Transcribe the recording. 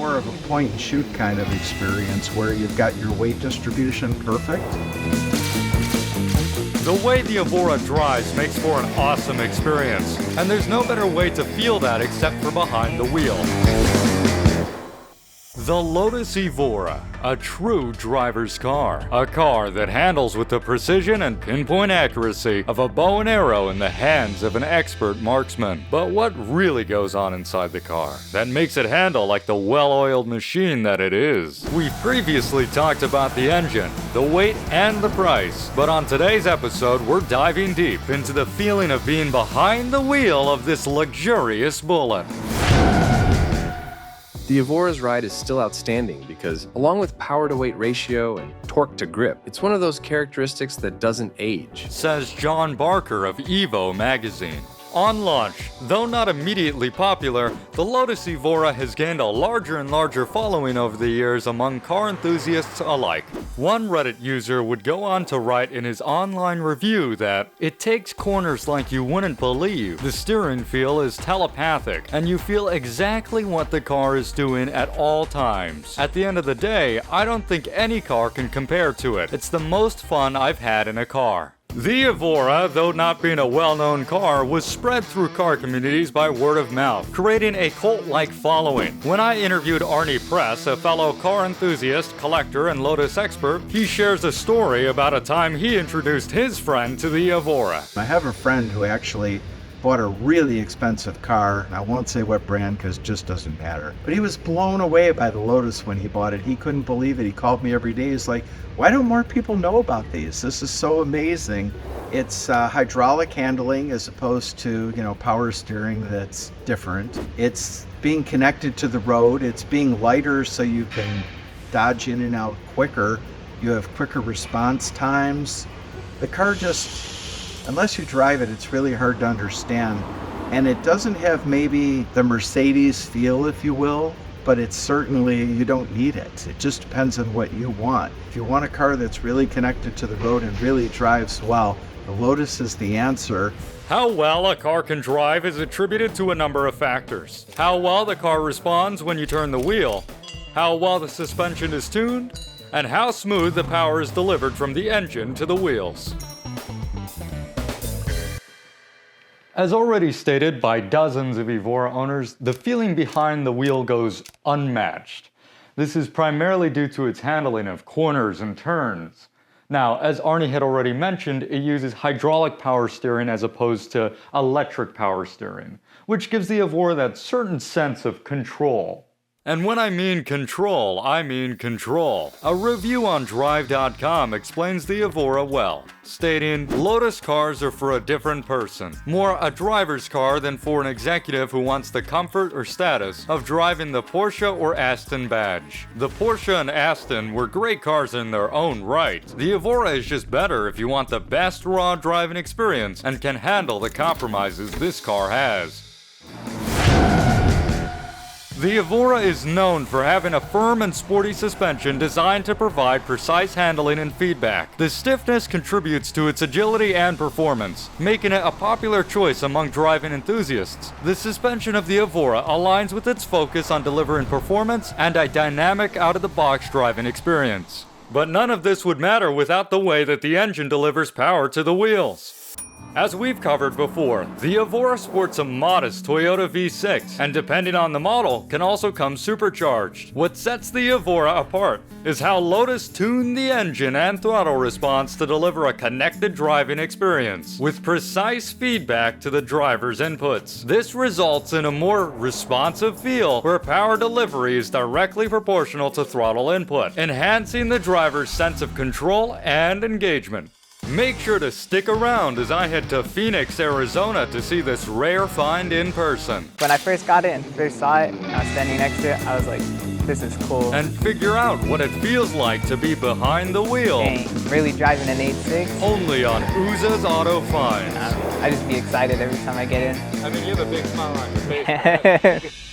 more of a point and shoot kind of experience where you've got your weight distribution perfect. The way the Evora drives makes for an awesome experience, and there's no better way to feel that except for behind the wheel. The Lotus Evora, a true driver's car. A car that handles with the precision and pinpoint accuracy of a bow and arrow in the hands of an expert marksman. But what really goes on inside the car that makes it handle like the well-oiled machine that it is? We previously talked about the engine, the weight, and the price. But on today's episode, we're diving deep into the feeling of being behind the wheel of this luxurious bullet. The Evora's ride is still outstanding because, along with power-to-weight ratio and torque-to-grip, it's one of those characteristics that doesn't age, says John Barker of Evo magazine. On launch, though not immediately popular, the Lotus Evora has gained a larger and larger following over the years among car enthusiasts alike. One Reddit user would go on to write in his online review that it takes corners like you wouldn't believe. The steering feel is telepathic, and you feel exactly what the car is doing at all times. At the end of the day, I don't think any car can compare to it. It's the most fun I've had in a car. The Evora, though not being a well-known car, was spread through car communities by word of mouth, creating a cult-like following. When I interviewed Arnie Press, a fellow car enthusiast, collector, and Lotus expert, he shares a story about a time he introduced his friend to the Evora. I have a friend who actually bought a really expensive car. I won't say what brand because it just doesn't matter. But he was blown away by the Lotus when he bought it. He couldn't believe it. He called me every day. He's like, why don't more people know about these? This is so amazing. It's hydraulic handling as opposed to, power steering that's different. It's being connected to the road. It's being lighter so you can dodge in and out quicker. You have quicker response times. The car just, unless you drive it, it's really hard to understand. And it doesn't have maybe the Mercedes feel, if you will, but it's certainly, you don't need it. It just depends on what you want. If you want a car that's really connected to the road and really drives well, the Lotus is the answer. How well a car can drive is attributed to a number of factors. How well the car responds when you turn the wheel, how well the suspension is tuned, and how smooth the power is delivered from the engine to the wheels. As already stated by dozens of Evora owners, the feeling behind the wheel goes unmatched. This is primarily due to its handling of corners and turns. Now, as Arnie had already mentioned, it uses hydraulic power steering as opposed to electric power steering, which gives the Evora that certain sense of control. And when I mean control, I mean control. A review on Drive.com explains the Evora well, stating, Lotus cars are for a different person. More a driver's car than for an executive who wants the comfort or status of driving the Porsche or Aston badge. The Porsche and Aston were great cars in their own right. The Evora is just better if you want the best raw driving experience and can handle the compromises this car has. The Evora is known for having a firm and sporty suspension designed to provide precise handling and feedback. The stiffness contributes to its agility and performance, making it a popular choice among driving enthusiasts. The suspension of the Evora aligns with its focus on delivering performance and a dynamic out-of-the-box driving experience. But none of this would matter without the way that the engine delivers power to the wheels. As we've covered before, the Evora sports a modest Toyota V6, and depending on the model, can also come supercharged. What sets the Evora apart is how Lotus tuned the engine and throttle response to deliver a connected driving experience, with precise feedback to the driver's inputs. This results in a more responsive feel, where power delivery is directly proportional to throttle input, enhancing the driver's sense of control and engagement. Make sure to stick around as I head to Phoenix, Arizona to see this rare find in person. When I first got it and first saw it, and I was standing next to it, I was like, this is cool. And figure out what it feels like to be behind the wheel. Dang, really driving an 8.6? Only on Uza's Auto Finds. I just be excited every time I get in. I mean, you have a big smile on your face.